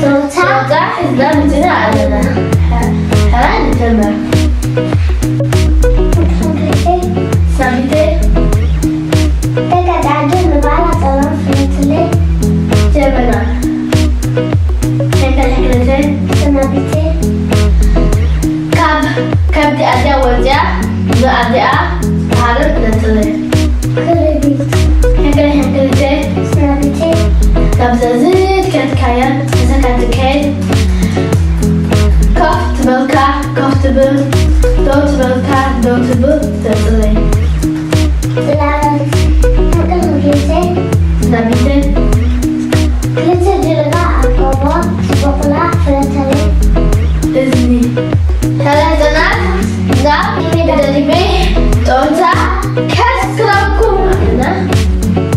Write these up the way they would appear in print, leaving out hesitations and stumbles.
ሶታ እዛምትና አለና ሃን ተመር ሳቢቴ ተቀዳጀ ንባላ ጸሎት ፍትለ ጀበና ተቀዳጀ ሰናቢቴ ካብዲ አዲያ ወዚያ ዘአዲያ ሃረር ለተለ ክሬዲት ተቀዳጀ ሰናቢቴ ካብዘዝት ከትካያ ተሰካትከይ ኮፍትብል ዶትብልካ ዶትብል ተጽለይ ሰናቢቴ ክልተ ጅርጋ አቆቦ ስቦቅላ ፍለተለ እዝኒ ተለዘናት ዛ ደሪቤ ጦንታ ከስክረኩም እና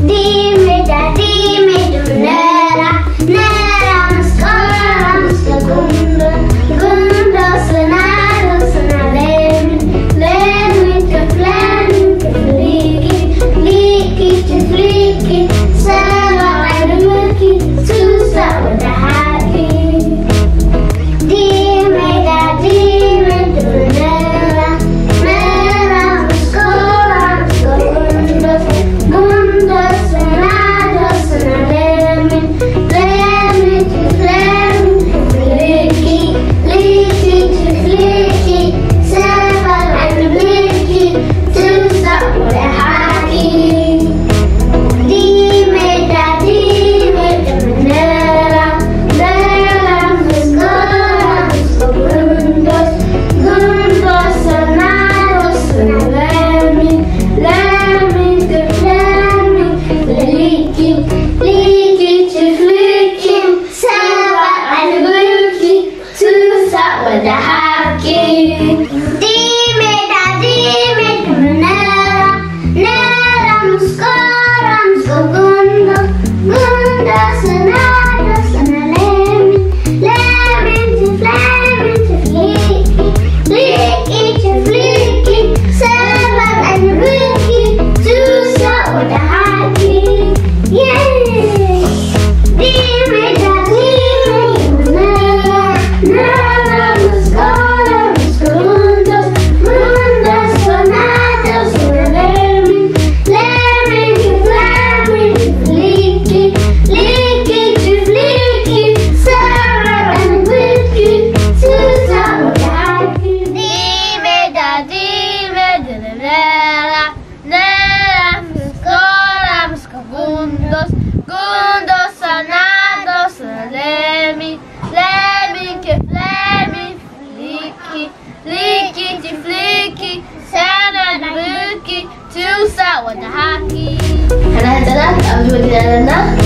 ዲሜዳ ዱነራ ነራ ምስቆራ ምስከጉንዶ ጉንዶ ስናዶ ስናሌም ሌምን ከፍሌምን ከፍሊኪ ሊኪ ትፍሊኪ ሰባ አይንምልኪ ሱሳ ወደ ሃኪ ዲሜዳ ዱነራ ነራ ምስቆራ ምስከጉንዶ ጉንዶ ስናዶ ስናሌምን ሌምን ከፍሌምን ከፍሊኪ ሊኪ ትፍሊኪ ሰባ አይንምልኪ ሱሳ ወደ ሃኪ ዲሜዳ ዱነራ ነራ ምስቆራ ምስከጉንዶስ ጉንዶስ ሰናዶ ስናሌምን ሌምን ከፍሌምን ሊኪ ሊኪ ትፍሊኪ ሰባ አይንምልኪ ሱሳ ወደ ሃኪ ዲሜዳ ዱነራ ነራ ምስቆራ ምስከጉንዶስ ጉንዶስ ሰናዶ ስናሌምን ሌምን ከፍሌምን ከፍሊኪ ሊኪ ትፍሊኪ ሰባ አይንምልኪ ሱሳ ወደ ሃኪ ዲሜዳ ዱነራ ነራ ምስቆራ ምስከጉንዶስ ጉንዶስ ሰናዶ ስናሌምን ሌምን ከፍሌምን ከፍሊኪ ሊኪ ትፍሊኪ ሰባ አይንምልኪ ሱሳ ወደ ሃኪ ዲሜዳ ዱነራ ነራ ምስቆራ ምስከጉንዶስ ጉንዶስ ሰናዶ ስናሌምን ሌምን ከፍሌምን ሊኪ ሊኪ ትፍሊኪ ሰባ አይንምልኪ ሱሳ ወደ ሃኪ ሕና ህፃናት ኣብዚ ወዲና ኣለና